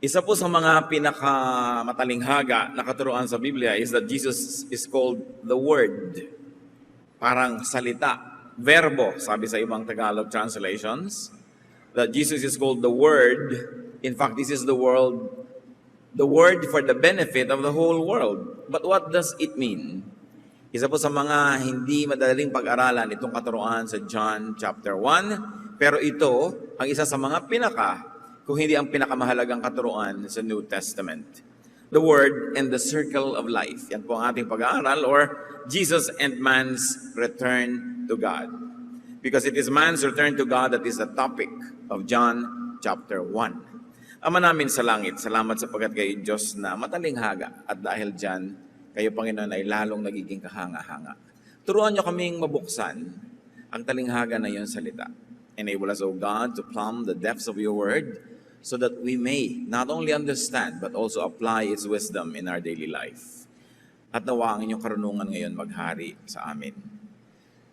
Isa po sa mga pinakamatalinhaga na katuruan sa Biblia is that Jesus is called the Word. Parang salita, verbo, sabi sa ibang Tagalog translations, that Jesus is called the Word. In fact, this is the Word for the benefit of the whole world. But what does it mean? Isa po sa mga hindi madaling pag-aralan itong katuruan sa John chapter 1, pero ito ang isa sa mga kung hindi ang pinakamahalagang katuruan sa New Testament. The Word and the Circle of Life. Yan po ang ating pag-aaral, or Jesus and man's return to God. Because it is man's return to God that is the topic of John chapter 1. Ama namin sa langit, salamat sapagkat kayo Diyos na matalinghaga, at dahil dyan, kayo Panginoon ay lalong nagiging kahanga-hanga. Turuan niyo kaming mabuksan ang talinghaga na iyong salita. Enable us, O God, to plumb the depths of your word, so that we may not only understand, but also apply its wisdom in our daily life. At nawa ang inyong karunungan ngayon maghari sa amin.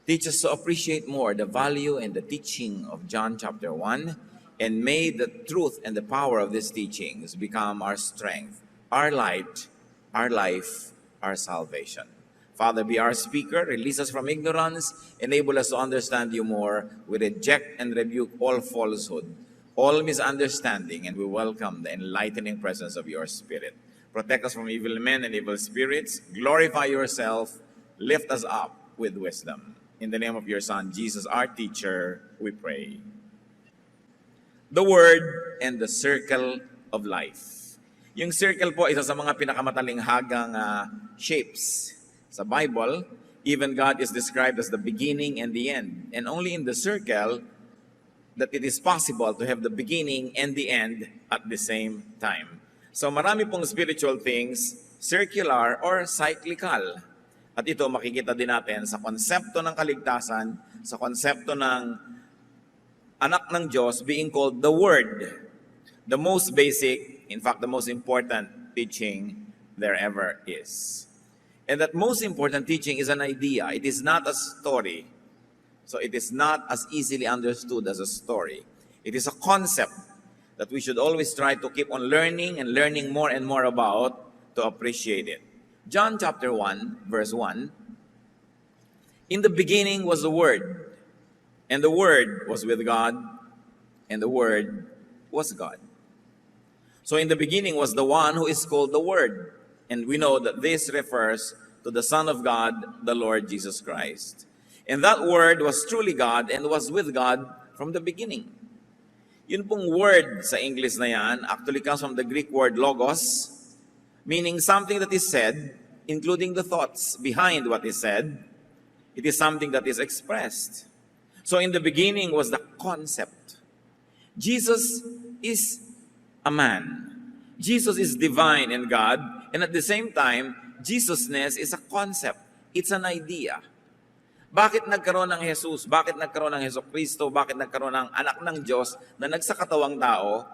Teach us to appreciate more the value and the teaching of John chapter 1, and may the truth and the power of these teachings become our strength, our light, our life, our salvation. Father, be our speaker, release us from ignorance, enable us to understand you more. We reject and rebuke all falsehood, all misunderstanding, and we welcome the enlightening presence of your Spirit. Protect us from evil men and evil spirits. Glorify yourself. Lift us up with wisdom. In the name of your Son, Jesus, our teacher, we pray. The Word and the Circle of Life. Yung circle po, isa sa mga pinakamatalihagang shapes sa Bible. Even God is described as the beginning and the end. And only in the circle that it is possible to have the beginning and the end at the same time. So marami pong spiritual things, circular or cyclical. At ito makikita din natin sa konsepto ng kaligtasan, sa konsepto ng anak ng Diyos being called the Word. The most basic, in fact, the most important teaching there ever is. And that most important teaching is an idea. It is not a story. So it is not as easily understood as a story. It is a concept that we should always try to keep on learning and learning more and more about to appreciate it. John chapter 1, verse 1. In the beginning was the Word, and the Word was with God, and the Word was God. So in the beginning was the one who is called the Word. And we know that this refers to the Son of God, the Lord Jesus Christ. And that Word was truly God and was with God from the beginning. Yun pong word sa English na yan actually comes from the Greek word logos, meaning something that is said, including the thoughts behind what is said. It is something that is expressed. So in the beginning was the concept. Jesus is a man. Jesus is divine and God, and at the same time, Jesusness is a concept. It's an idea. Bakit nagkaroon ng Jesus? Bakit nagkaroon ng Jesucristo? Bakit nagkaroon ng anak ng Diyos na nagsakatawang tao?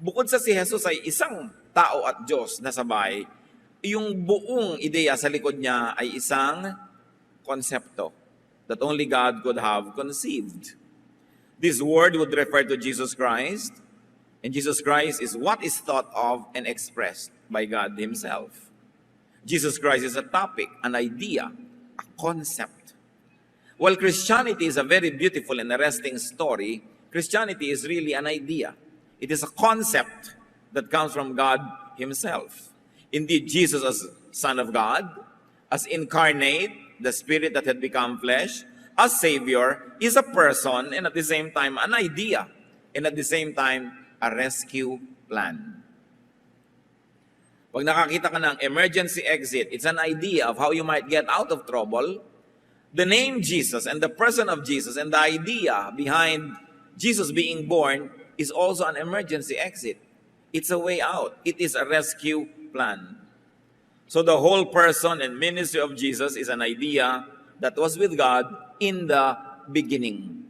Bukod sa si Jesus ay isang tao at Diyos na sabay, yung buong ideya sa likod niya ay isang konsepto that only God could have conceived. This word would refer to Jesus Christ, and Jesus Christ is what is thought of and expressed by God Himself. Jesus Christ is a topic, an idea, a concept. While Christianity is a very beautiful and arresting story, Christianity is really an idea. It is a concept that comes from God Himself. Indeed, Jesus as Son of God, as incarnate, the Spirit that had become flesh, as Savior, is a person and at the same time an idea, and at the same time a rescue plan. Pag nakakita ka ng emergency exit, it's an idea of how you might get out of trouble. The name Jesus and the person of Jesus and the idea behind Jesus being born is also an emergency exit. It's a way out. It is a rescue plan. So the whole person and ministry of Jesus is an idea that was with God in the beginning.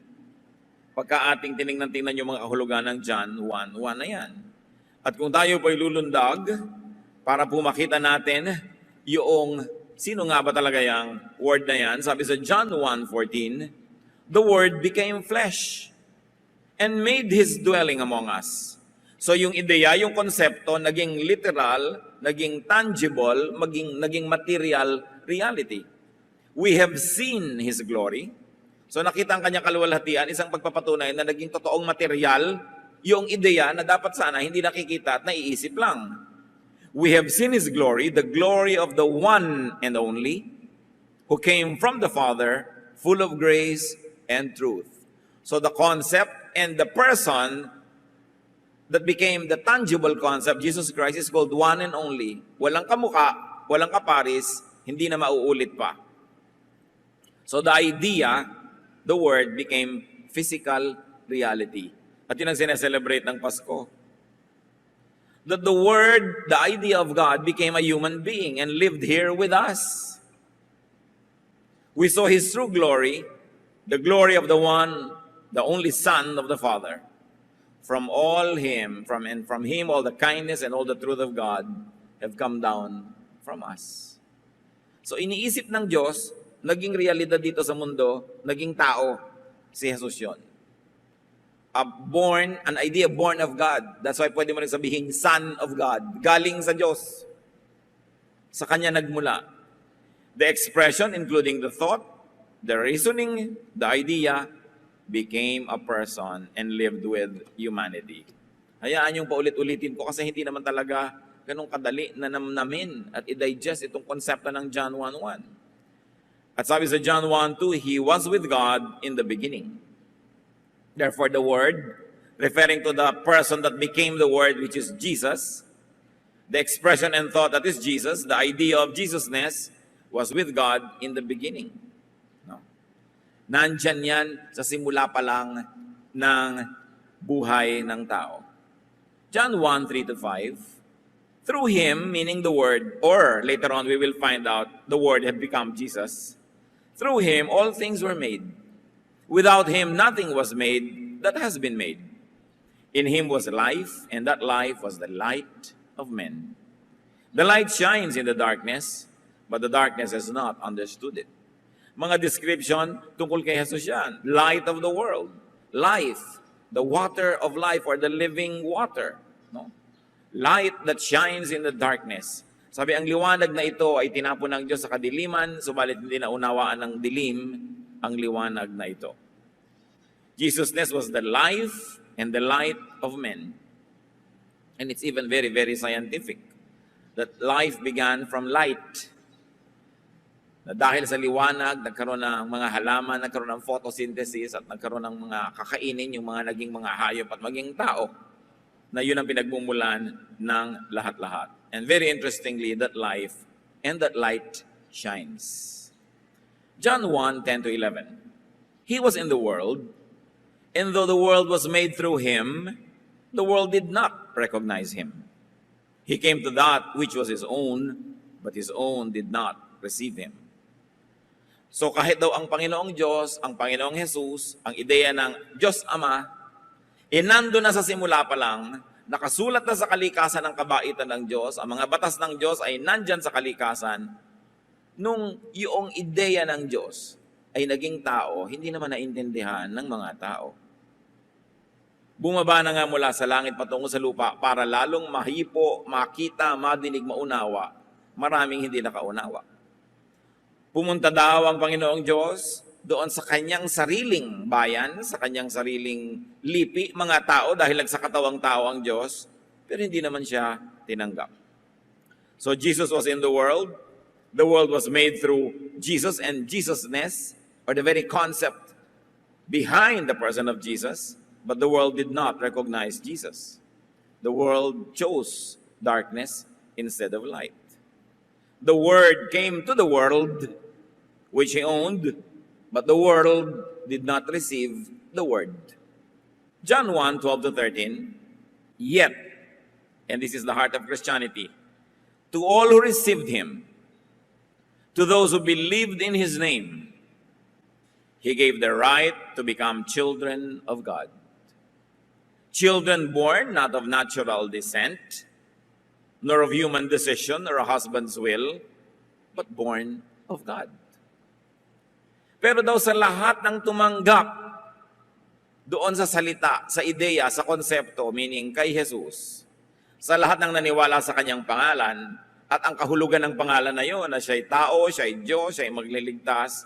Pagka ating tinignan yung mga kahulugan ng John 1:1 na yan. At kung tayo po'y lulundag, para po makita natin yung sino nga ba talaga yung word na yan, sabi sa John 1:14, the Word became flesh and made His dwelling among us. So yung ideya, yung konsepto, naging literal, naging tangible, naging material reality. We have seen His glory. So nakita ang kanyang kaluwalhatian, isang pagpapatunay na naging totoong material yung ideya na dapat sana hindi nakikita at naiisip lang. We have seen His glory, the glory of the one and only, who came from the Father, full of grace and truth. So the concept and the person that became the tangible concept, Jesus Christ, is called one and only. Walang kamuka, walang kaparis, hindi na mauulit pa. So the idea, the word, became physical reality. At yun ang sineselebrate ng Pasko. That the word, the idea of God, became a human being and lived here with us. We saw His true glory, the glory of the one, the only Son of the Father. From Him all the kindness and all the truth of God have come down from us. So iniisip ng Diyos, naging realidad dito sa mundo, naging tao, si Jesus yun. An idea born of God. That's why pwede mo rin sabihin, Son of God. Galing sa Diyos. Sa Kanya nagmula. The expression, including the thought, the reasoning, the idea, became a person and lived with humanity. Hayaan yung paulit-ulitin ko kasi hindi naman talaga ganun kadali na namnamin at i-digest itong konsepto ng John 1:1. At sabi sa John 1:2, He was with God in the beginning. Therefore, the Word, referring to the person that became the Word, which is Jesus, the expression and thought that is Jesus, the idea of Jesusness, was with God in the beginning. No? Nandyan yan sa simula pa lang ng buhay ng tao. John 1:3-5, through Him, meaning the Word, or later on we will find out the Word had become Jesus, through Him all things were made. Without Him nothing was made that has been made. In Him was life, and that life was the light of men. The light shines in the darkness, but the darkness has not understood it. Mga description tungkol kay Jesus yan. Light of the world. Life. The water of life, or the living water. No? Light that shines in the darkness. Sabi, ang liwanag na ito ay tinapon ng Diyos sa kadiliman, subalit hindi na unawaan ng dilim ang liwanag na ito. Jesusness was the life and the light of men. And it's even very, very scientific that life began from light. Na dahil sa liwanag, nagkaroon ng mga halaman, nagkaroon ng photosynthesis, at nagkaroon ng mga kakainin, yung mga naging mga hayop at maging tao, na yun ang pinagmumulan ng lahat-lahat. And very interestingly, that life and that light shines. John 1:10-11. He was in the world, and though the world was made through Him, the world did not recognize Him. He came to that which was His own, but His own did not receive Him. So kahit daw ang Panginoong Diyos, ang Panginoong Jesus, ang ideya ng Diyos Ama, nando na sa simula pa lang, nakasulat na sa kalikasan ng kabaitan ng Diyos, ang mga batas ng Diyos ay nandyan sa kalikasan, nung yung ideya ng Diyos ay naging tao, hindi naman naintindihan ng mga tao. Bumaba na nga mula sa langit patungo sa lupa para lalong mahipo, makita, madinig, maunawa. Maraming hindi nakaunawa. Pumunta daw ang Panginoong Diyos doon sa kanyang sariling bayan, sa kanyang sariling lipi, mga tao, dahil nagsakatawang tao ang Diyos, pero hindi naman siya tinanggap. So Jesus was in the world was made through Jesus and Jesusness, or the very concept behind the person of Jesus, but the world did not recognize Jesus. The world chose darkness instead of light. The Word came to the world, which He owned, but the world did not receive the Word. John 1:12-13, yet, and this is the heart of Christianity, to all who received Him, to those who believed in His name, He gave the right to become children of God. Children born not of natural descent, nor of human decision or a husband's will, but born of God. Pero daw sa lahat ng tumanggap doon sa salita, sa ideya, sa konsepto, meaning kay Jesus, sa lahat ng naniwala sa kanyang pangalan, at ang kahulugan ng pangalan na yun, na siya'y tao, siya'y Diyos, siya'y magliligtas,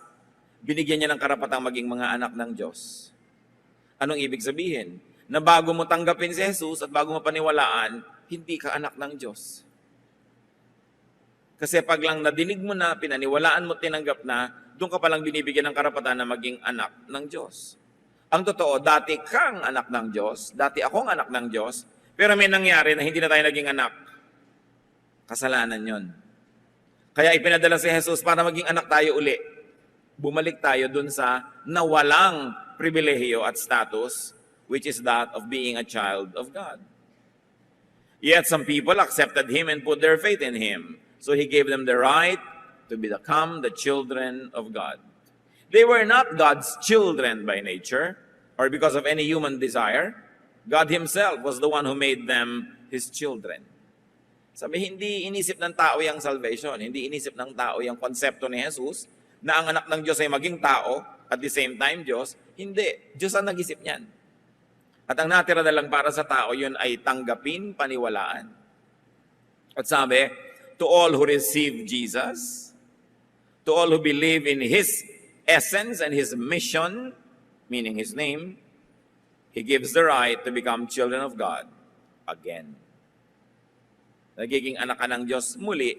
binigyan niya ng karapatang maging mga anak ng Diyos. Anong ibig sabihin? Na bago mo tanggapin si Jesus at bago mo paniwalaan, hindi ka anak ng Diyos. Kasi pag lang nadinig mo na, pinaniwalaan mo, tinanggap na, doon ka palang binibigyan ng karapatan na maging anak ng Diyos. Ang totoo, dati kang anak ng Diyos, dati akong anak ng Diyos, pero may nangyari na hindi na tayo naging anak. Kasalanan yon. Kaya ipinadala si Jesus para maging anak tayo uli. Bumalik tayo dun sa nawalang pribilehiyo at status, which is that of being a child of God. Yet some people accepted Him and put their faith in Him. So He gave them the right to become the children of God. They were not God's children by nature or because of any human desire. God Himself was the one who made them His children. Sabi, hindi inisip ng tao yung salvation. Hindi inisip ng tao yung konsepto ni Jesus na ang anak ng Diyos ay maging tao at the same time Diyos. Hindi. Diyos ang nag-isip niyan. At ang natira na lang para sa tao, yun ay tanggapin, paniwalaan. At sabi, to all who receive Jesus, to all who believe in His essence and His mission, meaning His name, He gives the right to become children of God again. Nagiging anak ka ng Diyos muli,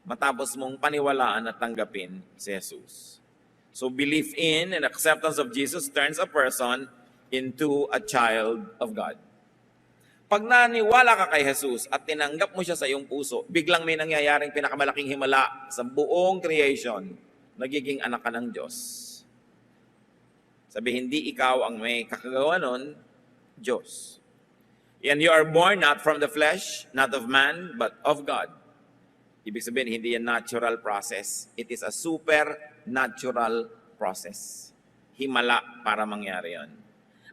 matapos mong paniwalaan at tanggapin si Jesus. So belief in and acceptance of Jesus turns a person into a child of God. Pag naniwala ka kay Jesus at tinanggap mo siya sa iyong puso, biglang may nangyayaring pinakamalaking himala sa buong creation. Nagiging anak ka ng Diyos. Sabi, hindi ikaw ang may kakagawa nun, Diyos. And you are born not from the flesh, not of man, but of God. Ibig sabihin, hindi yan natural process. It is a supernatural process. Himala para mangyari yon.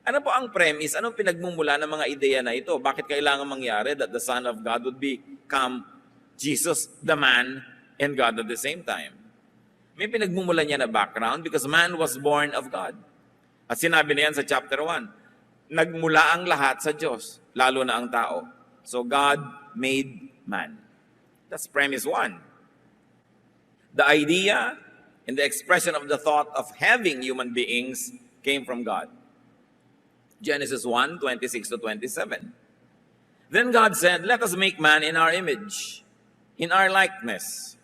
Ano po ang premise? Anong pinagmumula ng mga ideya na ito? Bakit kailangan mangyari that the Son of God would become Jesus, the man, and God at the same time? May pinagmumula niya na background because man was born of God. At sinabi na yan sa chapter 1, nagmula ang lahat sa Diyos, lalo na ang tao. So God made man. That's premise 1. The idea and the expression of the thought of having human beings came from God. Genesis 1, 26 to 27. Then God said, let us make man in our image, in our likeness.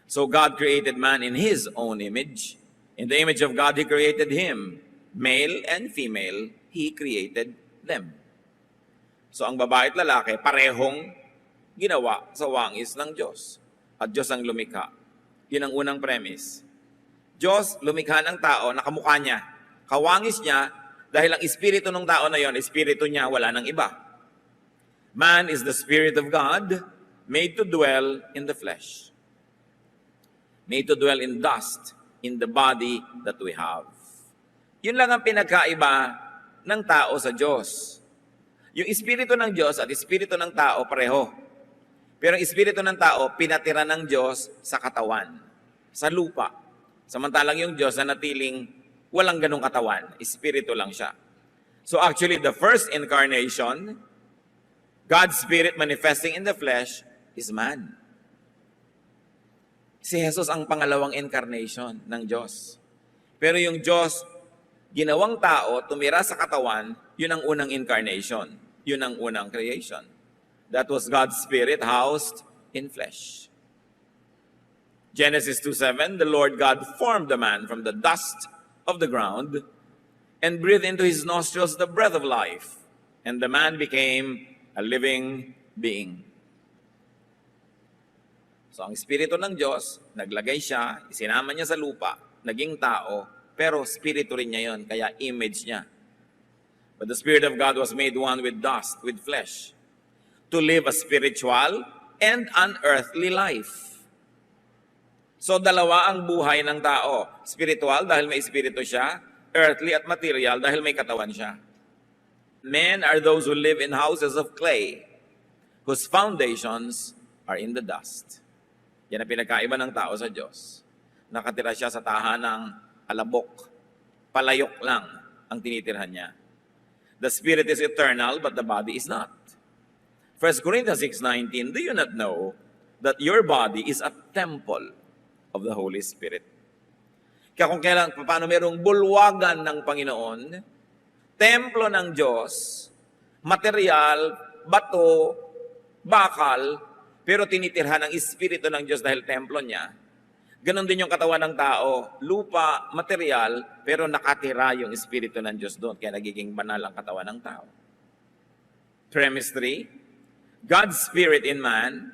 So God created man in His own image. In the image of God, He created him. Male and female, He created them. So ang babae at lalaki, parehong ginawa sa wangis ng Diyos. At Diyos ang lumikha. Yun ang unang premise. Diyos, lumikha ng tao, nakamukha niya. Kawangis niya, dahil ang espiritu ng tao na yon, espiritu niya, wala nang iba. Man is the Spirit of God, made to dwell in the flesh. Made to dwell in dust, in the body that we have. Yun lang ang pinagkaiba ng tao sa Diyos. Yung espiritu ng Diyos at espiritu ng tao pareho. Pero ang espiritu ng tao, pinatira ng Diyos sa katawan, sa lupa. Samantalang yung Diyos na natiling walang ganong katawan, espiritu lang siya. So actually, the first incarnation, God's Spirit manifesting in the flesh, is man. Si Jesus ang pangalawang incarnation ng Diyos. Pero yung Diyos, ginawang tao, tumira sa katawan, yun ang unang incarnation. Yun ang unang creation. That was God's Spirit housed in flesh. Genesis 2:7, the Lord God formed the man from the dust of the ground and breathed into his nostrils the breath of life, and the man became a living being. So ang Espiritu ng Diyos, naglagay siya, isinama niya sa lupa, naging tao, pero Espiritu rin niya yon, kaya image niya. But the Spirit of God was made one with dust, with flesh, to live a spiritual and an earthly life. So dalawa ang buhay ng tao. Spiritual dahil may espiritu siya, earthly at material dahil may katawan siya. Men are those who live in houses of clay, whose foundations are in the dust. Yan ang pinagkaiba ng tao sa Diyos. Nakatira siya sa tahanang alabok, palayok lang. ang tinitirhan niya. The spirit is eternal, but the body is not. 1 Corinthians 6:19, do you not know that your body is a temple of the Holy Spirit? Kaya kung kailan, paano merong bulwagan ng Panginoon, templo ng Diyos, material, bato, bakal, pero tinitirhan ng Espiritu ng Diyos dahil templo niya. Ganon din yung katawan ng tao, lupa, material, pero nakatira yung Espiritu ng Diyos doon, kaya nagiging banal ang katawan ng tao. Premise 3, God's Spirit in man,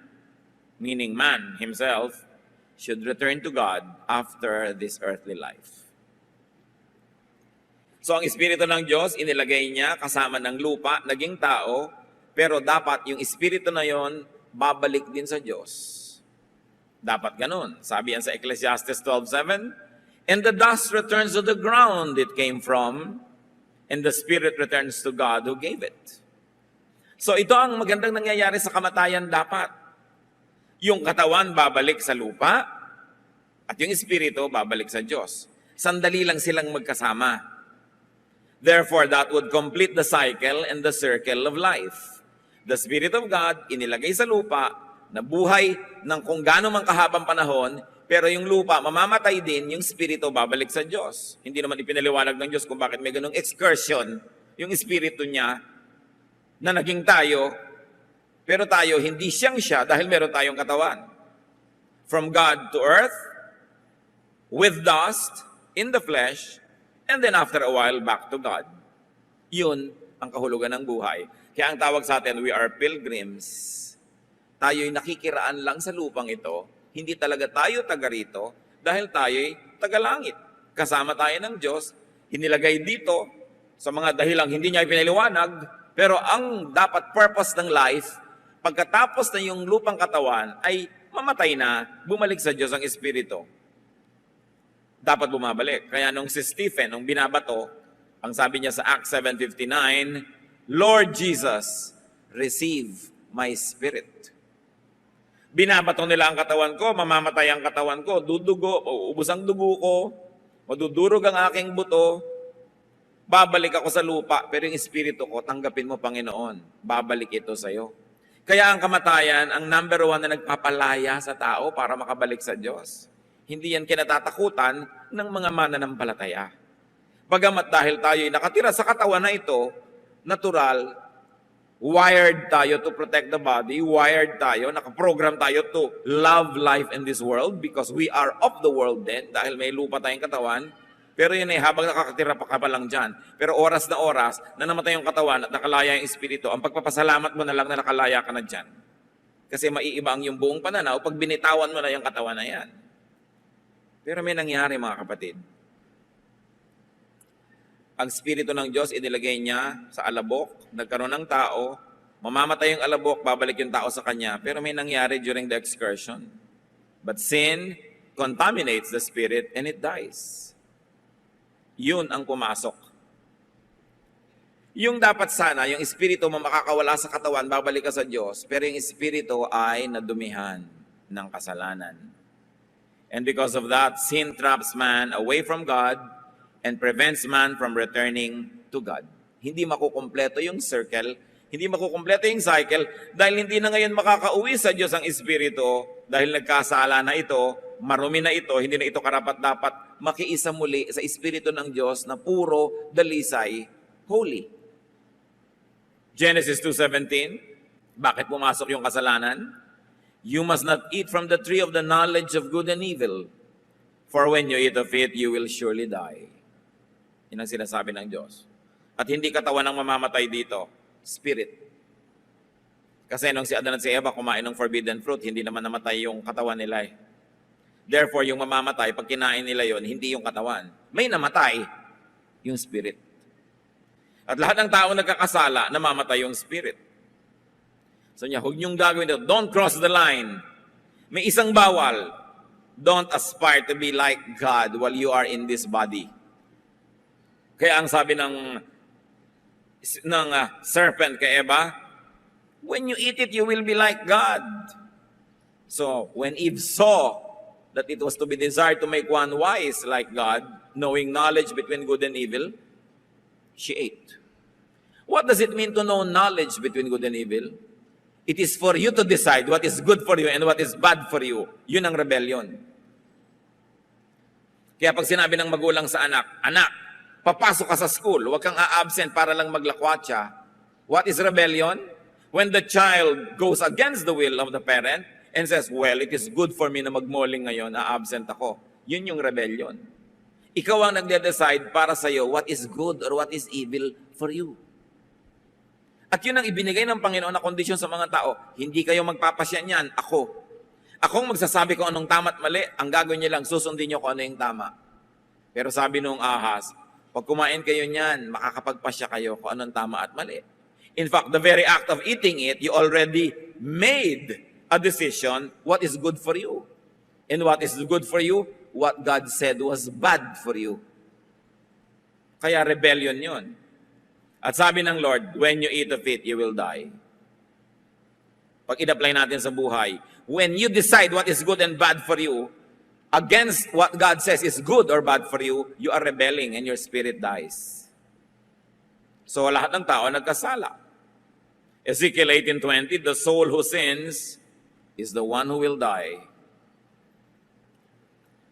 meaning man himself, should return to God after this earthly life. So ang Espiritu ng Diyos, inilagay niya kasama ng lupa, naging tao, pero dapat yung Espiritu na yon babalik din sa Diyos. Dapat ganun. Sabi yan sa Ecclesiastes 12:7, and the dust returns to the ground it came from, and the spirit returns to God who gave it. So ito ang magandang nangyayari sa kamatayan dapat. Yung katawan babalik sa lupa, at yung espiritu babalik sa Diyos. Sandali lang silang magkasama. Therefore, that would complete the cycle and the circle of life. The Spirit of God, inilagay sa lupa, na buhay ng kung gaano mang kahabang panahon, pero yung lupa, mamamatay din, yung espiritu babalik sa Diyos. Hindi naman ipinaliwanag ng Diyos kung bakit may ganung excursion, yung espiritu niya, na naging tayo, pero tayo, hindi siyang siya dahil meron tayong katawan. From God to earth, with dust, in the flesh, and then after a while, back to God. Yun ang kahulugan ng buhay. Kaya ang tawag sa atin, we are pilgrims. Tayo'y nakikiraan lang sa lupang ito, hindi talaga tayo taga rito, dahil tayo'y taga-langit. Kasama tayo ng Diyos, inilagay dito sa mga dahilang hindi niya ipinaliwanag, pero ang dapat purpose ng life, pagkatapos na yung lupang katawan, ay mamatay na, bumalik sa Diyos ang Espiritu. Dapat bumabalik. Kaya nung si Stephen, nung binabato, ang sabi niya sa Acts 7:59, Lord Jesus, receive my spirit. Binabato nila ang katawan ko, mamamatay ang katawan ko, dudugo, uubos ang dugo ko, madudurog ang aking buto, babalik ako sa lupa, pero yung espiritu ko, tanggapin mo, Panginoon, babalik ito sa iyo. Kaya ang kamatayan, ang number 1 na nagpapalaya sa tao para makabalik sa Diyos. Hindi yan kinatatakutan ng mga mananampalataya. Bagamat dahil tayo'y nakatira sa katawan na ito, natural, wired tayo to protect the body, wired tayo, nakaprogram tayo to love life in this world because we are of the world din, dahil may lupa tayong katawan. Pero yun habang nakakatira pa ka pa lang dyan. Pero oras na oras na namatay yung katawan at nakalaya yung espiritu, ang pagpapasalamat mo na lang na nakalaya ka na dyan. Kasi maiiba ang yung buong pananaw pag binitawan mo na yung katawan na yan. Pero may nangyari mga kapatid. Ang Espiritu ng Diyos, inilagay niya sa alabok, nagkaroon ng tao, mamamatay yung alabok, babalik yung tao sa kanya, pero may nangyari during the excursion. But sin contaminates the spirit and it dies. Yun ang pumasok. Yung dapat sana, yung espiritu mo makakawala sa katawan, babalik ka sa Diyos, pero yung espiritu ay nadumihan ng kasalanan. And because of that, sin traps man away from God and prevents man from returning to God. Hindi makukumpleto yung circle, hindi makukumpleto yung cycle, dahil hindi na ngayon makakauwi sa Diyos ang espiritu, dahil nagkasala na ito, marumi na ito, hindi na ito karapat-dapat makiisa muli sa espiritu ng Diyos na puro, dalisay, holy. Genesis 2:17, bakit pumasok yung kasalanan? You must not eat from the tree of the knowledge of good and evil, for when you eat of it, you will surely die. Yan ang sinasabi ng Diyos. At hindi katawan ang mamamatay dito, spirit. Kasi nung si Adan at si Eva kumain ng forbidden fruit, hindi naman namatay yung katawan nila eh. Therefore, yung mamamatay, pag kinain nila yon, hindi yung katawan. May namatay, yung spirit. At lahat ng tao nagkakasala, namamatay yung spirit. So niya, huwag niyong gagawin ito. Don't cross the line. May isang bawal. Don't aspire to be like God while you are in this body. Kaya ang sabi ng serpent kay Eva, when you eat it, you will be like God. So, when Eve saw that it was to be desired to make one wise like God, knowing knowledge between good and evil, She ate. What does it mean to know knowledge between good and evil? It is for you to decide what is good for you and what is bad for you. Yun ang rebellion. Kaya pag sinabi ng magulang sa anak, anak, papasok ka sa school, huwag kang a-absent para lang maglakwatsa. What is rebellion? When the child goes against the will of the parent and says, well, it is good for me na magmoling ngayon, a-absent ako. Yun yung rebellion. Ikaw ang nagde-decide para sa'yo what is good or what is evil for you. At yun ang ibinigay ng Panginoon na kondisyon sa mga tao. Hindi kayo magpapasya niyan, ako. Akong magsasabi kung anong tama at mali, ang gagawin niyo lang, susundin niyo kung ano yung tama. Pero sabi nung ahas, pag kumain kayo niyan, makakapagpasya kayo kung anong tama at mali. In fact, the very act of eating it, you already made a decision what is good for you. And what is good for you, what God said was bad for you. Kaya rebellion yun. At sabi ng Lord, when you eat of it, you will die. Pag in-apply natin sa buhay, when you decide what is good and bad for you, against what God says is good or bad for you, you are rebelling and your spirit dies. So lahat ng tao nagkasala. Ezekiel 18:20, the soul who sins is the one who will die.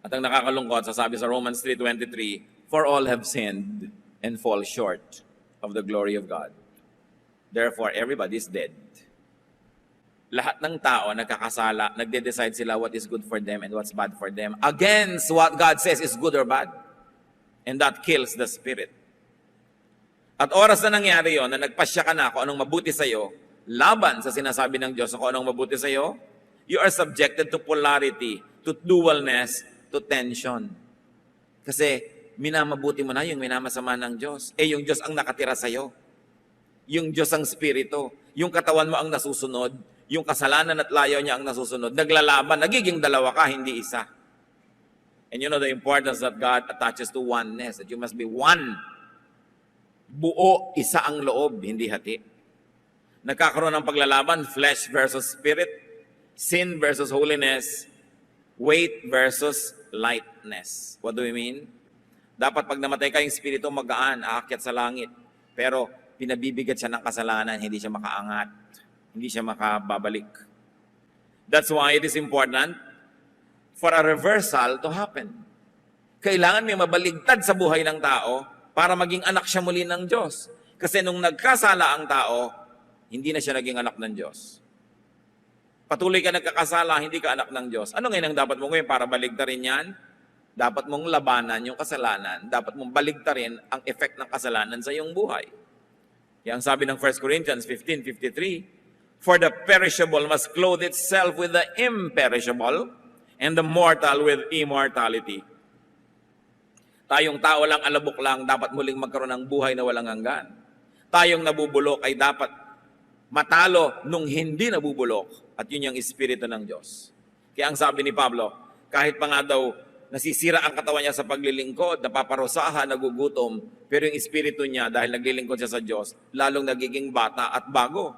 At ang nakakalungkot, sasabi sa Romans 3:23, for all have sinned and fall short of the glory of God. Therefore, everybody is dead. Lahat ng tao nagkakasala, nagde-decide sila what is good for them and what's bad for them against what God says is good or bad. And that kills the spirit. At oras na nangyari yon, na nagpasya ka na kung anong mabuti sa'yo, laban sa sinasabi ng Diyos kung anong mabuti sa'yo, you are subjected to polarity, to dualness, to tension. Kasi minamabuti mo na yung minamasama ng Diyos. Yung Diyos ang nakatira sa'yo. Yung Diyos ang spirito. Yung katawan mo ang nasusunod. Yung kasalanan at layaw niya ang nasusunod. Naglalaban. Nagiging dalawa ka, hindi isa. And you know the importance that God attaches to oneness. That you must be one. Buo, isa ang loob, hindi hati. Nagkakaroon ng paglalaban, flesh versus spirit, sin versus holiness, weight versus lightness. What do we mean? Dapat pag namatay ka yung spirito, magaan, aakyat sa langit. Pero pinabibigat siya ng kasalanan, hindi siya makaangat. Hindi siya makababalik. That's why it is important for a reversal to happen. Kailangan may mabaligtad sa buhay ng tao para maging anak siya muli ng Diyos. Kasi nung nagkasala ang tao, hindi na siya naging anak ng Diyos. Patuloy ka nagkakasala, hindi ka anak ng Diyos. Ano ngayon ang dapat mo ngayon para baligtarin yan? Dapat mong labanan yung kasalanan. Dapat mong baligtarin ang effect ng kasalanan sa iyong buhay. Yan ang sabi ng 1 Corinthians 15:53, for the perishable must clothe itself with the imperishable, and the mortal with immortality. Tayong tao lang, alabok lang, dapat muling magkaroon ng buhay na walang hanggan. Tayong nabubulok ay dapat matalo nung hindi nabubulok. At yun yung espiritu ng Diyos. Kaya ang sabi ni Pablo, kahit pa nga daw nasisira ang katawan niya sa paglilingkod, napaparusahan, nagugutom, pero yung espiritu niya, dahil naglilingkod siya sa Diyos, lalong nagiging bata at bago.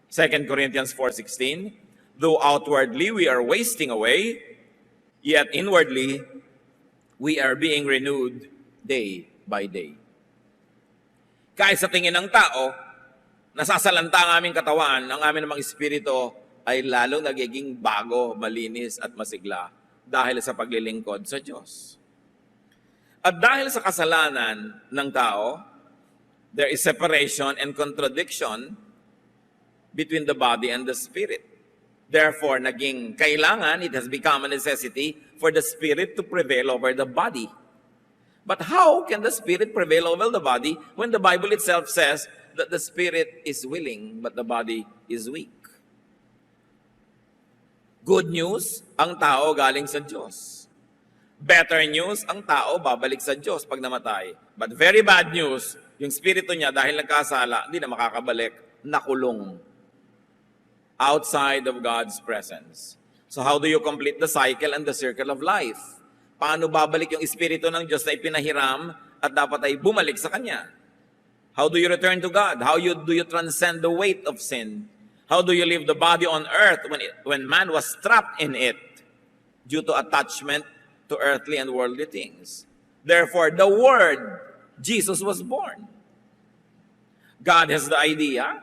2 Corinthians 4:16, though outwardly we are wasting away, yet inwardly we are being renewed day by day. Kahit sa tingin ng tao, nasasalanta ang aming katawan, ang aming namang espiritu ay lalong nagiging bago, malinis at masigla dahil sa paglilingkod sa Diyos. At dahil sa kasalanan ng tao, there is separation and contradiction between the body and the spirit. Therefore, naging kailangan, it has become a necessity for the spirit to prevail over the body. But how can the spirit prevail over the body when the Bible itself says that the spirit is willing but the body is weak? Good news, ang tao galing sa Diyos. Better news, ang tao babalik sa Diyos pag namatay. But very bad news, yung spirito niya dahil nagkasala, hindi na makakabalik, nakulong. Outside of God's presence. So how do you complete the cycle and the circle of life? Paano babalik yung espiritu ng Diyos na ipinahiram at dapat ay bumalik sa Kanya? How do you return to God? How do you transcend the weight of sin? How do you leave the body on earth when man was trapped in it due to attachment to earthly and worldly things? Therefore, the Word, Jesus was born. God has the idea.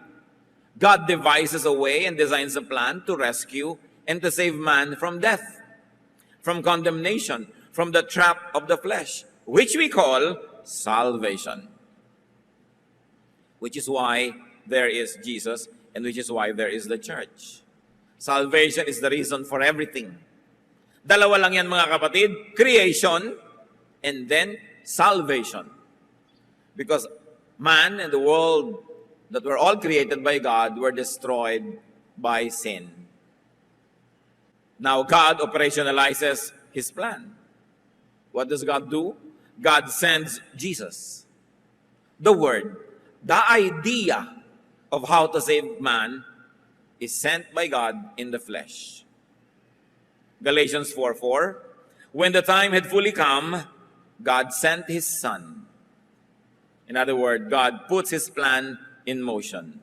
God devises a way and designs a plan to rescue and to save man from death, from condemnation, from the trap of the flesh, which we call salvation. Which is why there is Jesus, and which is why there is the church. Salvation is the reason for everything. Dalawa lang yan, mga kapatid, creation and then salvation. Because man and the world that were all created by God were destroyed by sin. Now God operationalizes His plan. What does God do? God sends Jesus. The Word, the idea of how to save man is sent by God in the flesh. Galatians 4:4, when the time had fully come, God sent His Son. In other words, God puts His plan in motion.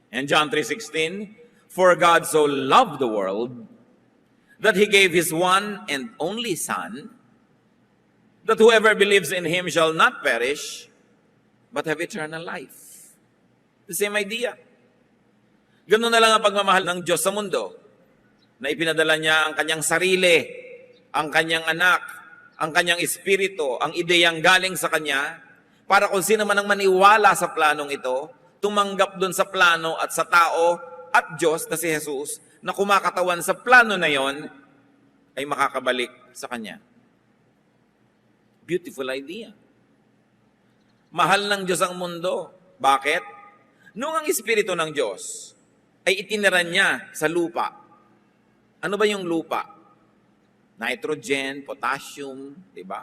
And John 3:16, for God so loved the world that He gave His one and only Son, that whoever believes in Him shall not perish, but have eternal life. The same idea. Ganun na lang ang pagmamahal ng Diyos sa mundo, na ipinadala niya ang kanyang sarili, ang kanyang anak, ang kanyang espiritu, ang ideyang galing sa kanya, para kung sino man ang maniwala sa planong ito, tumanggap dun sa plano at sa tao at Diyos na si Jesus, na kumakatawan sa plano na yon, ay makakabalik sa kanya. Beautiful idea. Mahal ng Diyos ang mundo. Bakit? Noong ang Espiritu ng Diyos ay itiniran niya sa lupa. Ano ba yung lupa? Nitrogen, potassium, di ba?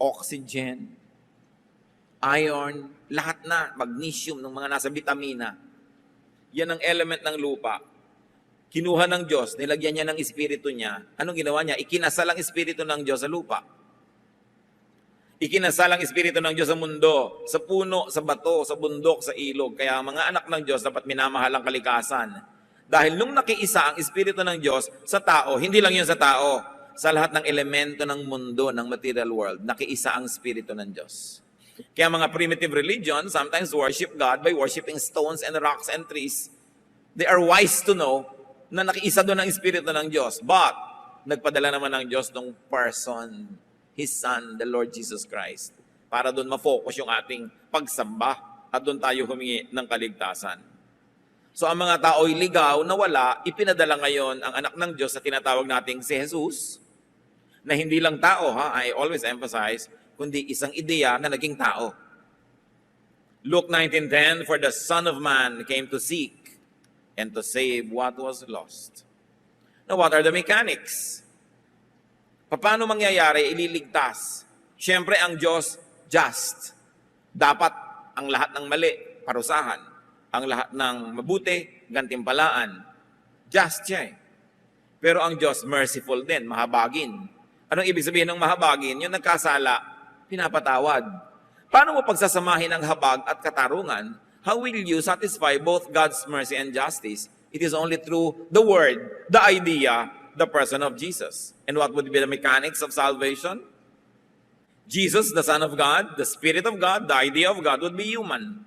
Oxygen, iron, lahat na, magnesium, ng mga nasa vitamina. Yan ang element ng lupa. Kinuha ng Diyos, nilagyan niya ng Espiritu niya. Anong ginawa niya? Ikinasal ang Espiritu ng Diyos sa lupa. Ikinasal ang Espiritu ng Diyos sa mundo, sa puno, sa bato, sa bundok, sa ilog. Kaya ang mga anak ng Diyos dapat minamahal ang kalikasan. Dahil nung nakiisa ang Espiritu ng Diyos sa tao, hindi lang yun sa tao, sa lahat ng elemento ng mundo, ng material world, nakiisa ang Espiritu ng Diyos. Kaya mga primitive religion sometimes worship God by worshiping stones and rocks and trees. They are wise to know na nakiisa doon ang Espiritu ng Diyos. But, nagpadala naman ng Diyos ng person, His Son, the Lord Jesus Christ, para doon ma-focus yung ating pagsamba at doon tayo humingi ng kaligtasan. So ang mga tao'y ligaw na wala, ipinadala ngayon ang anak ng Diyos na tinatawag nating si Jesus, na hindi lang tao, I always emphasize, kundi isang ideya na naging tao. Luke 19:10, for the Son of Man came to seek and to save what was lost. Now, what are the mechanics? Paano mangyayari, ililigtas? Siyempre, ang Diyos, just. Dapat ang lahat ng mali, parusahan. Ang lahat ng mabuti, gantimpalaan. Just siya eh. Pero ang Diyos, merciful din, mahabagin. Anong ibig sabihin ng mahabagin? Yung nagkasala, pinapatawad. Paano mo pagsasamahin ang habag at katarungan? How will you satisfy both God's mercy and justice? It is only through the Word, the idea, the person of Jesus. And what would be the mechanics of salvation? Jesus, the Son of God, the Spirit of God, the idea of God would be human.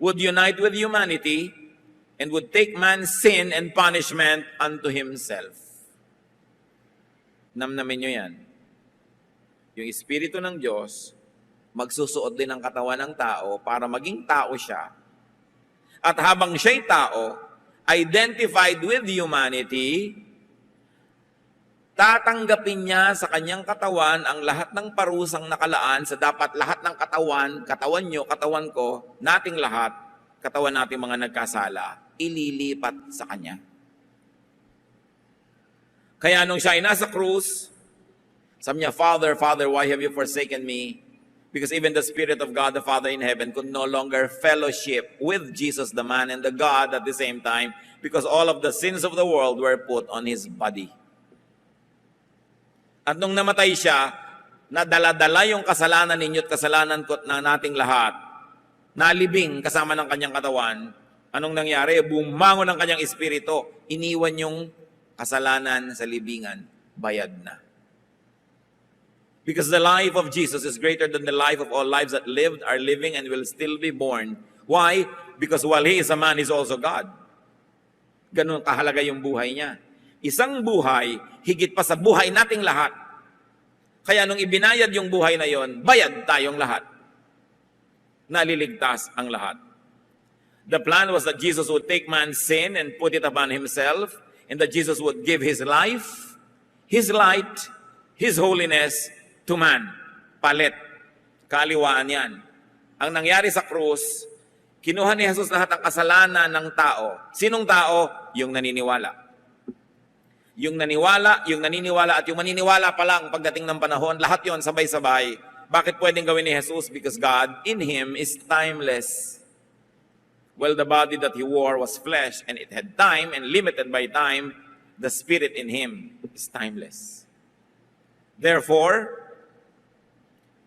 Would unite with humanity and would take man's sin and punishment unto himself. Namnamin nyo yan. Yung Espiritu ng Diyos, magsusuot din ng katawan ng tao para maging tao siya. At habang siya'y tao, identified with humanity, tatanggapin niya sa kanyang katawan ang lahat ng parusang nakalaan sa dapat lahat ng katawan nyo, katawan ko, nating lahat, katawan nating mga nagkasala, ililipat sa kanya. Kaya nung siya ay nasa krus, sabi niya, Father, Father, why have you forsaken me? Because even the Spirit of God, the Father in heaven, could no longer fellowship with Jesus, the man, and the God at the same time, because all of the sins of the world were put on His body. At nung namatay siya, nadala-dala yung kasalanan ninyo at kasalanan ko na nating lahat. Nalibing kasama ng kanyang katawan. Anong nangyari? Bumangon ang kanyang espiritu. Iniwan yung kasalanan sa libingan. Bayad na. Because the life of Jesus is greater than the life of all lives that lived, are living, and will still be born. Why? because while He is a man, He's also God. Ganun kahalaga yung buhay niya. Isang buhay, higit pa sa buhay nating lahat. Kaya nung ibinayad yung buhay na yon, bayad tayong lahat. Naliligtas ang lahat. The plan was that Jesus would take man's sin and put it upon Himself, and that Jesus would give His life, His light, His holiness to man. Palit. Kaliwaan yan. Ang nangyari sa krus, kinuha ni Jesus lahat ang kasalanan ng tao. Sinong tao? Yung naniniwala. Yung naniniwala at yung maniniwala pa lang pagdating ng panahon, lahat yon sabay-sabay. Bakit pwedeng gawin ni Jesus? Because God in Him is timeless. Well, the body that He wore was flesh and it had time and limited by time. The Spirit in Him is timeless. Therefore,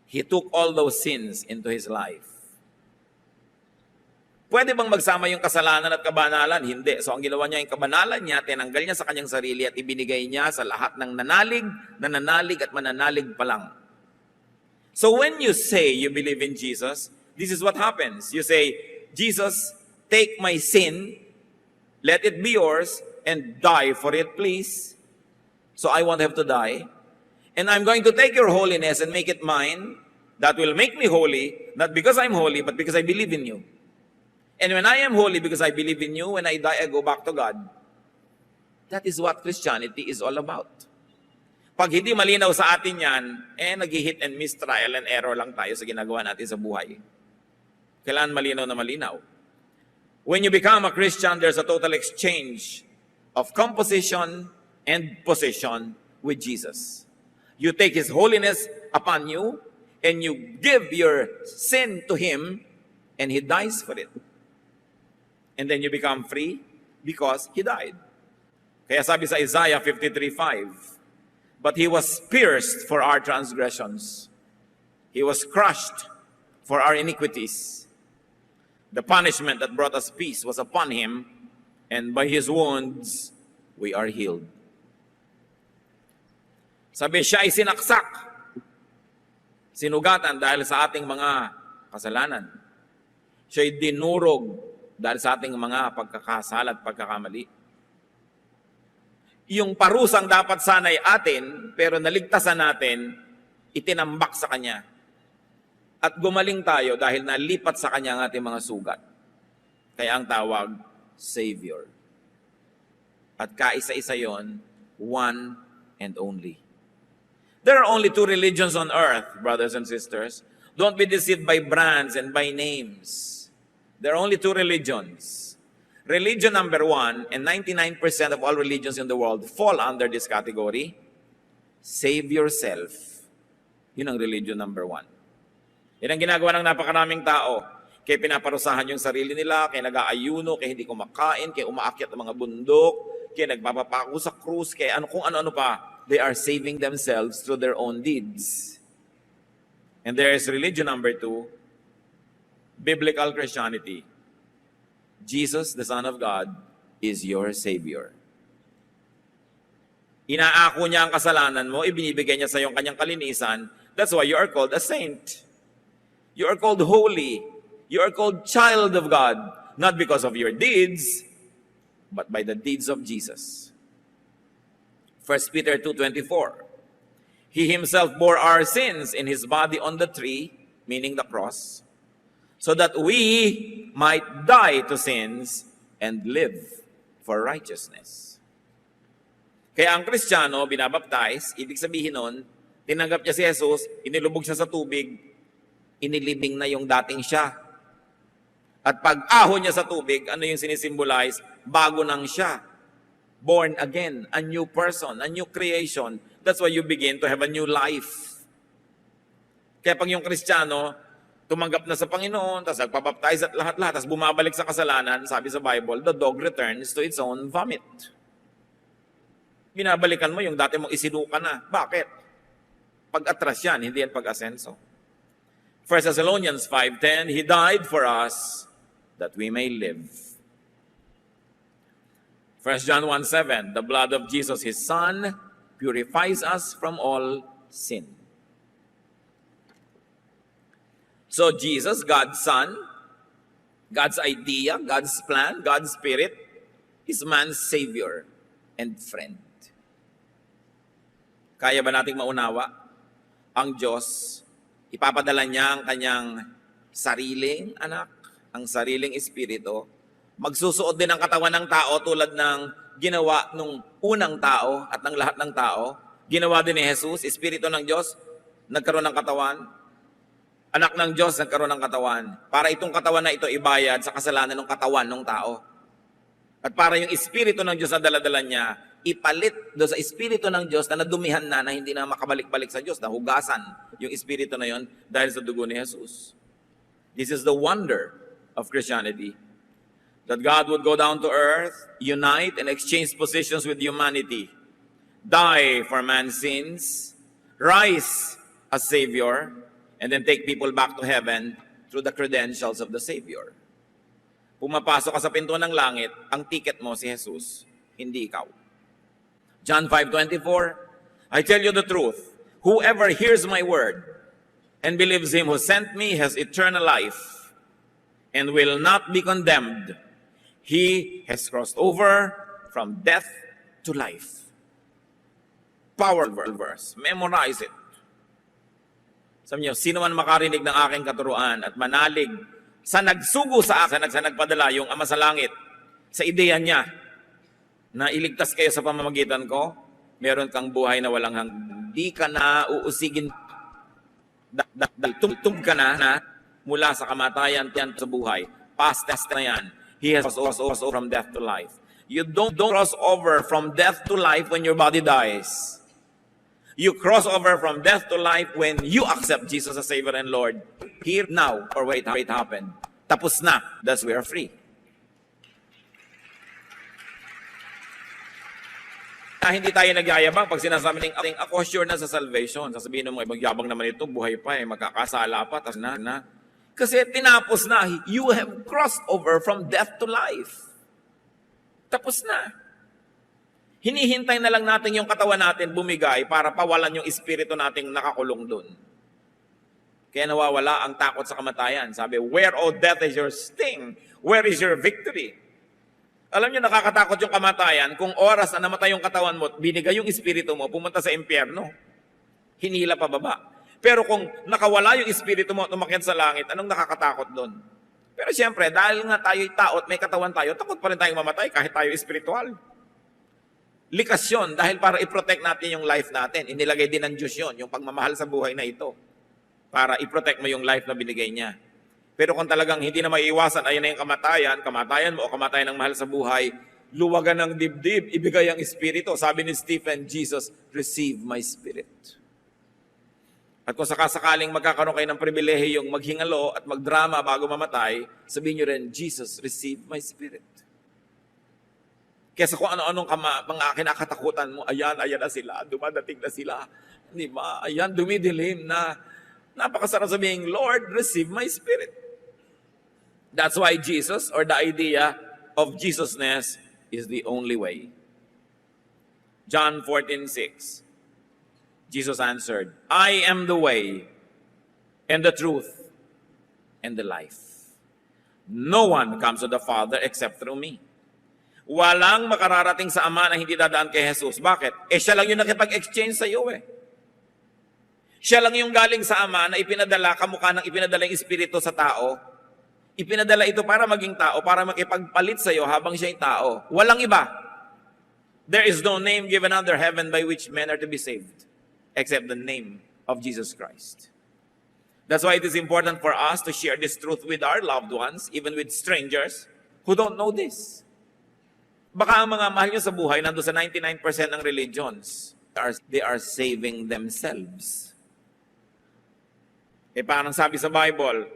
He took all those sins into His life. Pwede bang magsama yung kasalanan at kabanalan? Hindi. So ang ginawa niya, yung kabanalan niya, tinanggal niya sa kanyang sarili at ibinigay niya sa lahat ng nananalig at mananalig pa lang. So when you say you believe in Jesus, this is what happens. You say, Jesus, take my sin, let it be yours, and die for it, please. So I won't have to die. And I'm going to take your holiness and make it mine. That will make me holy, not because I'm holy, but because I believe in you. And when I am holy because I believe in you, when I die, I go back to God. That is what Christianity is all about. Pag hindi malinaw sa atin yan, nag-hit and miss, trial and error lang tayo sa ginagawa natin sa buhay. Kailangan malinaw na malinaw. When you become a Christian, there's a total exchange of composition and position with Jesus. You take His holiness upon you, and you give your sin to Him, and He dies for it. And then you become free because He died. Kaya sabi sa Isaiah 53:5, but He was pierced for our transgressions. He was crushed for our iniquities. The punishment that brought us peace was upon Him, and by His wounds, we are healed. Sabi, siya ay sinaksak, sinugatan dahil sa ating mga kasalanan. Siya ay dinurog dahil sa ating mga pagkakasala at pagkakamali. Yung parusang dapat sana'y atin, pero naligtasan natin, itinambak sa Kanya. At gumaling tayo dahil nalipat sa Kanya ang ating mga sugat. Kaya ang tawag, Savior. At kaisa-isa yon, one and only. There are only two religions on earth, brothers and sisters. Don't be deceived by brands and by names. There are only two religions. Religion number one, and 99% of all religions in the world fall under this category. Save yourself. Yun ang religion number one. Yan ang ginagawa ng napakaraming tao. Kaya pinaparusahan yung sarili nila, kaya nag-aayuno, kaya hindi kumakain, kaya umaakyat ng mga bundok, kaya nagpapapako sa krus, kaya kung ano-ano pa. They are saving themselves through their own deeds. And there is religion number two, biblical Christianity. Jesus, the Son of God, is your Savior. Inaako niya ang kasalanan mo, ibinibigay niya sa iyo ang kanyang kalinisan. That's why you are called a saint. You are called holy. You are called child of God, not because of your deeds, but by the deeds of Jesus. 1 Peter 2:24. He Himself bore our sins in His body on the tree, meaning the cross, so that we might die to sins and live for righteousness. Kaya ang Kristiyano, binabaptize, ibig sabihin nun, tinanggap niya si Jesus, inilubog siya sa tubig, inilibing na yung dating siya. At pag ahon niya sa tubig, ano yung sinisimbolize? Bago nang siya. Born again, a new person, a new creation. That's why you begin to have a new life. Kaya pag yung Kristiyano, tumanggap na sa Panginoon, tapos nagpabaptize at lahat-lahat, tapos bumabalik sa kasalanan, sabi sa Bible, the dog returns to its own vomit. Binabalikan mo yung dati mong isinuka na. Bakit? Pag-atras yan, hindi yan pag-asenso. 1 Thessalonians 5:10, He died for us that we may live. 1 John 1:7, the blood of Jesus, His Son, purifies us from all sin. So Jesus, God's Son, God's idea, God's plan, God's spirit is man's savior and friend. Kaya ba nating maunawa? Ang Diyos, ipapadala niya ang kanyang sariling anak, ang sariling espiritu, magsusuot din ang katawan ng tao tulad ng ginawa nung unang tao at ng lahat ng tao. Ginawa din ni Jesus, espiritu ng Diyos, nagkaroon ng katawan. Anak ng Diyos, nagkaroon ng katawan. Para itong katawan na ito ibayad sa kasalanan ng katawan ng tao. At para yung espiritu ng Diyos na daladala niya, ipalit do sa espiritu ng Diyos na nadumihan na hindi na makabalik-balik sa Diyos, nahugasan yung espiritu na yon dahil sa dugo ni Jesus. This is the wonder of Christianity. That God would go down to earth, unite and exchange positions with humanity, die for man's sins, rise as Savior, and then take people back to heaven through the credentials of the Savior. Pumapasok ka sa pinto ng langit, ang ticket mo si Jesus, hindi ikaw. John 5:24, I tell you the truth, whoever hears my word and believes him who sent me has eternal life and will not be condemned. He has crossed over from death to life. Powerful verse. Memorize it. Sabi niyo, sino man makarinig ng aking katuruan at manalig sa nagsugo sa akin at sa nagpadala yung Ama sa Langit, sa ideya niya na iligtas kayo sa pamamagitan ko, meron kang buhay na walang hanggan. Di ka na uusigin, tugtog ka na mula sa kamatayan sa buhay. Past test na yan. He has crossed over from death to life. You don't cross over from death to life when your body dies. You cross over from death to life when you accept Jesus as Savior and Lord. Here, now, or wait, it happened. Tapos na. Thus we are free. Hindi tayo nagyayabang pag sinasabi ng ako sure na sa salvation. Sasabihin mo, magyabang naman ito, buhay pa magkakasala pa, tas na. Kasi tinapos na, you have crossed over from death to life. Tapos na. Hinihintay na lang natin yung katawan natin bumigay para pawalan yung espiritu nating nakakulong doon. Kaya nawawala ang takot sa kamatayan. Sabi, where, O death, is your sting? Where is your victory? Alam niyo, nakakatakot yung kamatayan kung oras na namatay yung katawan mo, binigay yung espiritu mo, pumunta sa impyerno. Hinila pababa. Pero kung nakawala yung espiritu mo at umakyat sa langit, anong nakakatakot doon? Pero siyempre, dahil nga tayo'y tao at may katawan tayo, takot pa rin tayong mamatay kahit tayo espiritual. Likas yun dahil para i-protect natin yung life natin. Inilagay din ng Diyos yun, yung pagmamahal sa buhay na ito. Para i-protect mo yung life na binigay niya. Pero kung talagang hindi na maiiwasan, ayan na yung kamatayan mo o kamatayan ng mahal sa buhay, luwagan ng dibdib, ibigay ang espiritu. Sabi ni Stephen, Jesus, receive my spirit. At kung sakasakaling magkakaroon kayo ng pribilehiyong maghingalo at magdrama bago mamatay, sabihin nyo rin, Jesus, receive my spirit. Kesa kung ano-anong kinakatakutan mo, ayan na sila, dumadating na sila. Di ba? Ayan, dumidilim na. Napakasarap sabihin, Lord, receive my spirit. That's why Jesus, or the idea of Jesusness, is the only way. John 14:6. Jesus answered, I am the way, and the truth, and the life. No one comes to the Father except through me. Walang makararating sa Ama na hindi dadaan kay Jesus. Bakit? Siya lang yung nakipag-exchange sa iyo Siya lang yung galing sa Ama na ipinadala, kamukha ng ipinadala yung Espiritu sa tao. Ipinadala ito para maging tao, para makipagpalit sa iyo habang siya'y tao. Walang iba. There is no name given under heaven by which men are to be saved, except the name of Jesus Christ. That's why it is important for us to share this truth with our loved ones, even with strangers who don't know this. Baka ang mga mahal nyo sa buhay, nandun sa 99% ng religions, they are saving themselves. Parang sabi sa Bible,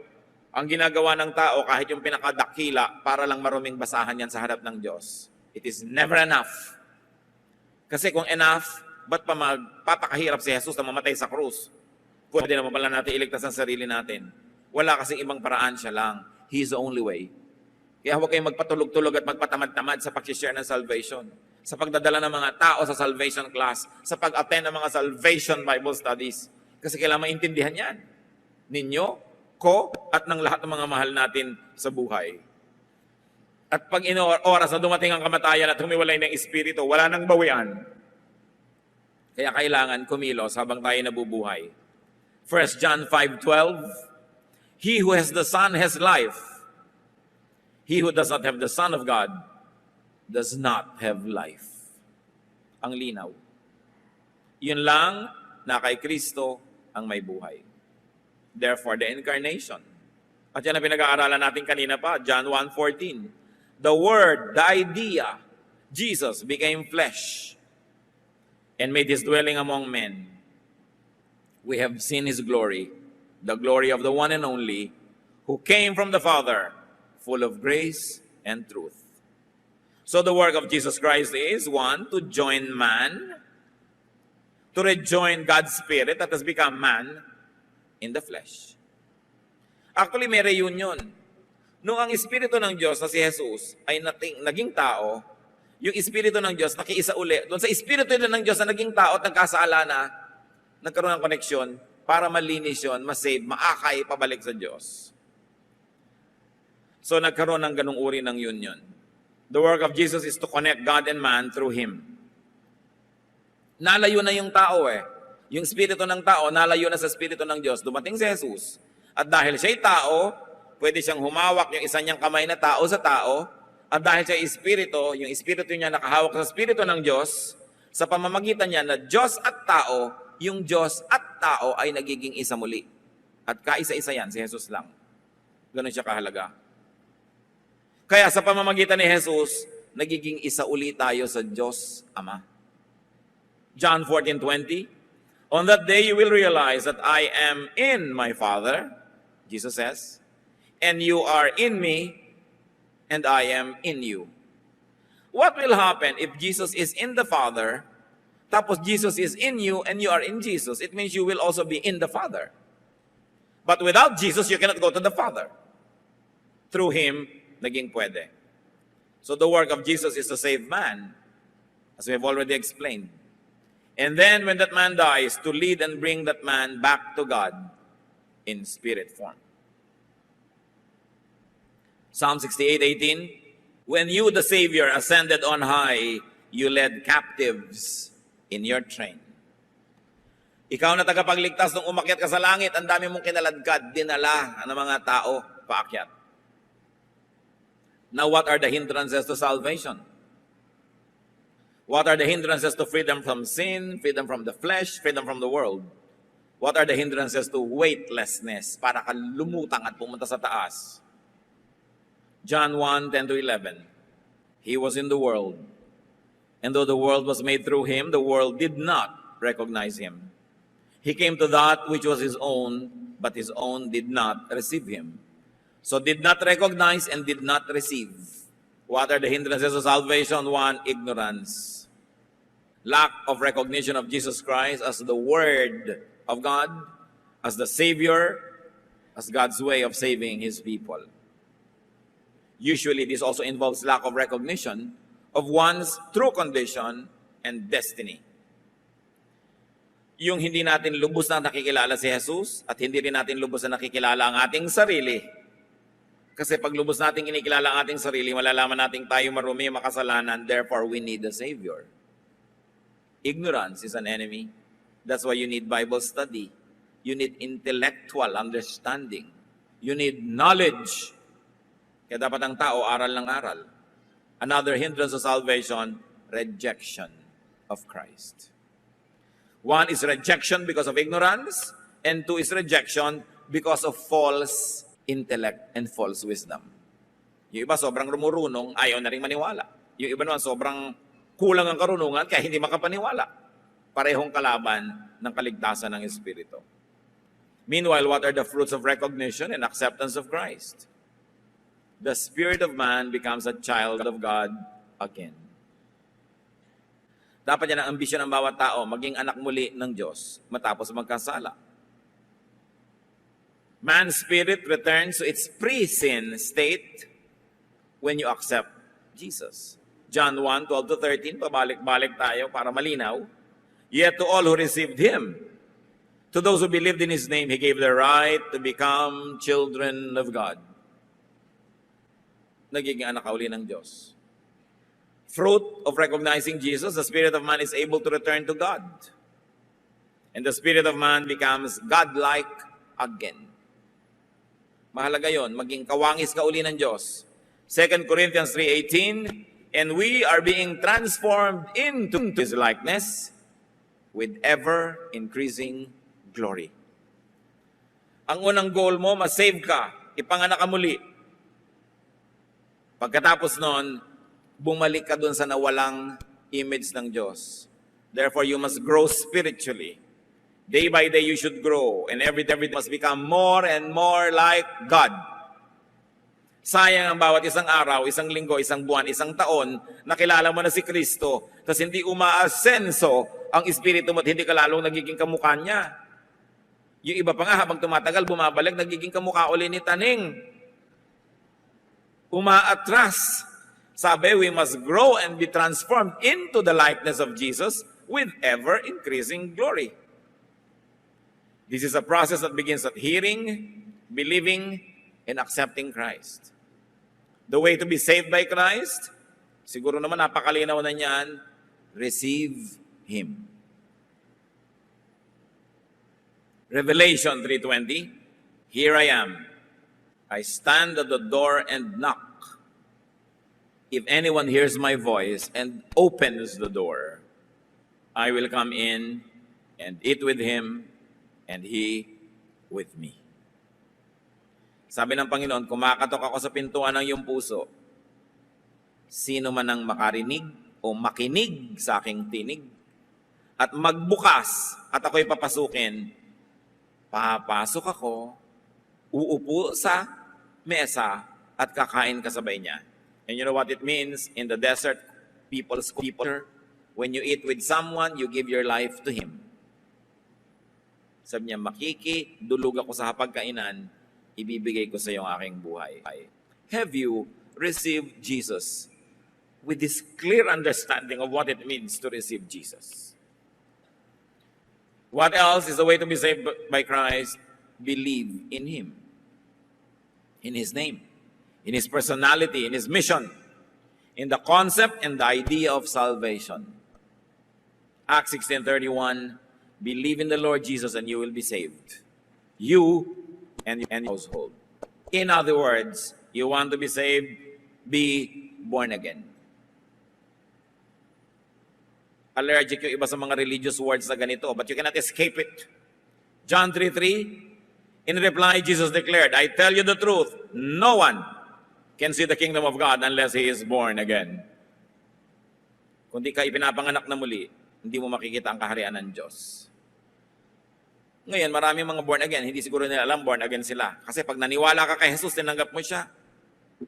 ang ginagawa ng tao kahit yung pinakadakila para lang maruming basahan yan sa harap ng Diyos. It is never enough. Kasi kung enough, ba't pa magpapakahirap si Jesus na mamatay sa krus? Pwede naman pala natin iligtas ang sarili natin. Wala kasing ibang paraan, siya lang. He is the only way. Kaya huwag kayong magpatulog-tulog at magpatamad-tamad sa pag-share ng salvation. Sa pagdadala ng mga tao sa salvation class, sa pag-attend ng mga salvation Bible studies. Kasi kailangan maintindihan yan. Ninyo ko at ng lahat ng mga mahal natin sa buhay. At pag oras na dumating ang kamatayan at humiwalay ng espiritu, wala nang bawian. Kaya kailangan kumilos habang tayo nabubuhay. 1 John 5:12, He who has the Son has life. He who does not have the Son of God does not have life. Ang linaw. Yun lang na kay Kristo ang may buhay. Therefore, the incarnation. At yan ang pinag-aaralan natin kanina pa, John 1:14. The Word, the idea, Jesus became flesh and made His dwelling among men. We have seen His glory, the glory of the one and only, who came from the Father, full of grace and truth. So the work of Jesus Christ is, one, to join man, to rejoin God's Spirit that has become man in the flesh. Actually, may reunion. Nung ang Espiritu ng Diyos na si Jesus ay naging tao, yung Espiritu ng Diyos nakiisa uli. Doon sa Espiritu ng Diyos na naging tao at nagkasala na, nagkaroon ng koneksyon para malinis yun, masave, maakay, pabalik sa Diyos. So nagkaroon ng ganung uri ng union. The work of Jesus is to connect God and man through Him. Nalayo na yung tao Yung Espiritu ng tao, nalayo na sa Espiritu ng Diyos. Dumating si Jesus. At dahil siya'y tao, pwede siyang humawak yung isa niyang kamay na tao sa tao. At dahil siya'y Espiritu, yung Espiritu niya nakahawak sa Espiritu ng Diyos, sa pamamagitan niya na Diyos at tao, yung Diyos at tao ay nagiging isa muli. At kaisa-isa yan, si Jesus lang. Ganun siya kahalaga. Kaya sa pamamagitan ni Jesus, nagiging isa uli tayo sa Diyos Ama. John 14:20, On that day you will realize that I am in my Father, Jesus says, and you are in me, and I am in you. What will happen if Jesus is in the Father, tapos Jesus is in you, and you are in Jesus? It means you will also be in the Father. But without Jesus, you cannot go to the Father. Through Him, naging pwede. So the work of Jesus is to save man, as we have already explained. And then when that man dies, to lead and bring that man back to God in spirit form. Psalm 68:18, When you, the Savior, ascended on high, you led captives in your train. Ikaw na tagapagligtas nung umakyat ka sa langit, ang dami mong kinaladkad, dinala ng mga tao paakyat. Now, what are the hindrances to salvation? What are the hindrances to freedom from sin, freedom from the flesh, freedom from the world? What are the hindrances to weightlessness para ka lumutang at pumunta sa taas? John 1:10-11. He was in the world, and though the world was made through Him, the world did not recognize Him. He came to that which was His own, but His own did not receive Him. So did not recognize and did not receive. What are the hindrances of salvation? One, ignorance. Lack of recognition of Jesus Christ as the Word of God, as the Savior, as God's way of saving His people. Usually, this also involves lack of recognition of one's true condition and destiny. Yung hindi natin lubos na nakikilala si Jesus at hindi rin natin lubos na nakikilala ang ating sarili. Kasi pag lubos natin kinikilala ang ating sarili, malalaman natin tayo marumi, makasalanan, therefore we need a Savior. Ignorance is an enemy. That's why you need Bible study. You need intellectual understanding. You need knowledge. Kaya dapat ang tao, aral ng aral. Another hindrance of salvation, rejection of Christ. One is rejection because of ignorance, and two is rejection because of false intellect and false wisdom. Yung iba sobrang rumurunong, ayaw na rin maniwala. Yung iba naman sobrang kulang ang karunungan kaya hindi makapaniwala. Parehong kalaban ng kaligtasan ng Espiritu. Meanwhile, what are the fruits of recognition and acceptance of Christ? The spirit of man becomes a child of God again. Dapat yan ang ambisyon ng bawat tao, maging anak muli ng Diyos matapos magkasala. Man's spirit returns to its pre-sin state when you accept Jesus. John 1:12-13, pabalik-balik tayo para malinaw. Yet to all who received Him, To those who believed in His name, He gave the right to become children of God. Nagiging anak ka uli ng Diyos. Fruit of recognizing Jesus, the spirit of man is able to return to God. And the spirit of man becomes God-like again. Mahalaga yon, maging kawangis ka uli ng Diyos. 2 Corinthians 3:18, and we are being transformed into His likeness with ever-increasing glory. Ang unang goal mo, masave ka, ipanganak ka muli. Pagkatapos nun, bumalik ka dun sa nawalang image ng Diyos. Therefore, you must grow spiritually. Day by day, you should grow. And every day must become more and more like God. Sayang ang bawat isang araw, isang linggo, isang buwan, isang taon, nakilala mo na si Kristo, tapos hindi umaasenso ang Espiritu mo at hindi ka lalong nagiging kamukha niya. Yung iba pa nga, habang tumatagal, bumabalik, nagiging kamukha uli ni Taning. Umaatras. Sabi, we must grow and be transformed into the likeness of Jesus with ever-increasing glory. This is a process that begins at hearing, believing, and accepting Christ. The way to be saved by Christ, siguro naman napakalinaw na niyan, receive Him. Revelation 3:20, here I am. I stand at the door and knock. If anyone hears my voice and opens the door, I will come in and eat with him and he with me. Sabi ng Panginoon, kumakatok ako sa pintuan ng iyong puso. Sino man ang makarinig o makinig sa aking tinig at magbukas at ako'y papasukin, papasok ako, uupo sa mesa at kakain kasabay niya. And you know what it means in the desert, people, when you eat with someone, you give your life to him. Sabi niya, dulog ako sa hapagkainan, ibibigay ko sa iyo ang aking buhay. Have you received Jesus with this clear understanding of what it means to receive Jesus? What else is the way to be saved by Christ? Believe in Him, in His name, in His personality, in His mission, in the concept and the idea of salvation. Acts 16:31, believe in the Lord Jesus and you will be saved. You and your household. In other words, you want to be saved, be born again. Allergic yung iba sa mga religious words na ganito, but you cannot escape it. John 3:3, in reply, Jesus declared, I tell you the truth, no one can see the kingdom of God unless he is born again. Kung di ka ipinapanganak na muli, hindi mo makikita ang kaharian ng Diyos. Ngayon, marami mga born again, hindi siguro nila alam born again sila. Kasi pag naniwala ka kay Jesus, tinanggap mo siya,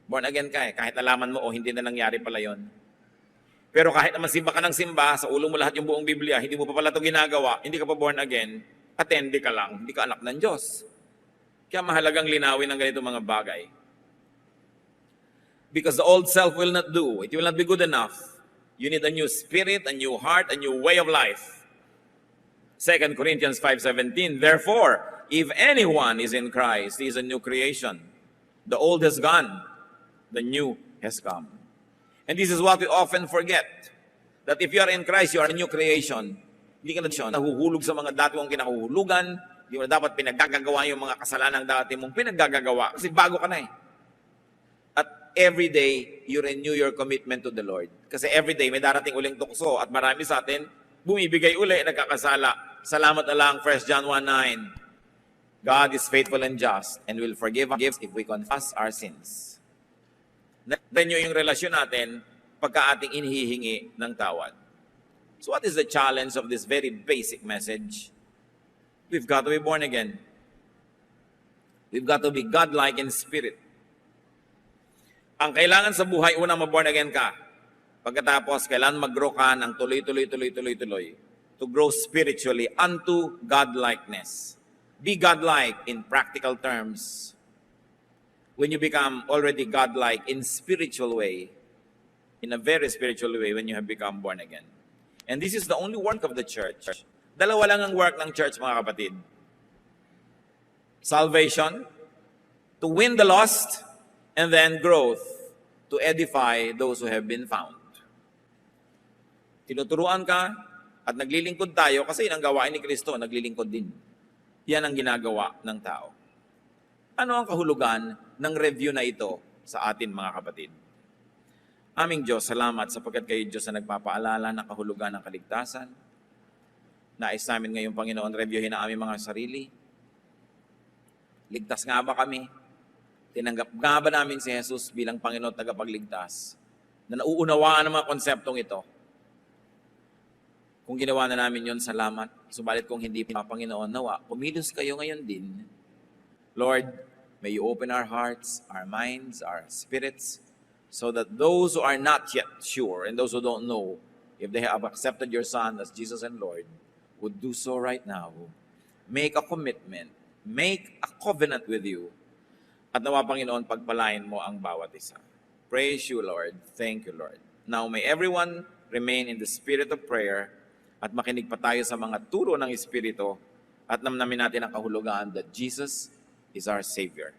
born again ka eh, kahit alaman mo o hindi na nangyari pala yon. Pero kahit naman simba ka ng simba, sa ulo mo lahat yung buong Biblia, hindi mo pa pala ito ginagawa, hindi ka pa born again, attende ka lang, hindi ka anak ng Diyos. Kaya mahalagang linawin ang ganito mga bagay. Because the old self will not do, it will not be good enough. You need a new spirit, a new heart, a new way of life. 2 Corinthians 5:17, therefore, if anyone is in Christ, he is a new creation. The old has gone, the new has come. And this is what we often forget, that if you are in Christ, you are a new creation. Hindi ka na nahuhulog sa mga dati mong kinahuhulugan, hindi mo na dapat pinaggagawa yung mga kasalanang dati mong pinaggagawa, kasi bago ka na eh. At every day, you renew your commitment to the Lord. Kasi every day, may darating uling tukso, at marami sa atin, bumibigay uli, nagkakasala. Salamat na lang, 1 John 1:9. God is faithful and just, and will forgive us if we confess our sins. Natin nyo yung relasyon natin pagka ating inihihingi ng tawad. So what is the challenge of this very basic message? We've got to be born again. We've got to be God-like in spirit. Ang kailangan sa buhay, unang ma-born again ka. Pagkatapos, kailangan mag-grow ka ng tuloy. To grow spiritually unto God-likeness. Be God-like in practical terms. When you become already God-like in spiritual way, in a very spiritual way when you have become born again. And this is the only work of the church. Dalawa lang ang work ng church, mga kapatid. Salvation, to win the lost, and then growth, to edify those who have been found. Tinuturuan ka at naglilingkod tayo kasi yun ang gawain ni Kristo, naglilingkod din. Yan ang ginagawa ng tao. Ano ang kahulugan ng review na ito sa atin, mga kapatid? Aming Diyos, salamat sapagkat kayo Diyos na nagpapaalala ng kahulugan ng kaligtasan. Nais namin ngayong Panginoon, reviewin ang aming mga sarili. Ligtas nga ba kami? Tinanggap nga ba namin si Jesus bilang Panginoon at tagapagligtas? Na nauunawaan ang mga konseptong ito. Kung ginawa na namin yon, salamat. Subalit kung hindi pa, Panginoon, nawa, kumilos kayo ngayon din. Lord, may you open our hearts, our minds, our spirits, so that those who are not yet sure and those who don't know if they have accepted your Son as Jesus and Lord would do so right now. Make a commitment. Make a covenant with you. At nawa, Panginoon, pagpalain mo ang bawat isa. Praise you, Lord. Thank you, Lord. Now, may everyone remain in the spirit of prayer at makinig pa tayo sa mga turo ng Espiritu at namnamin natin ang kahulugan that Jesus is our Savior.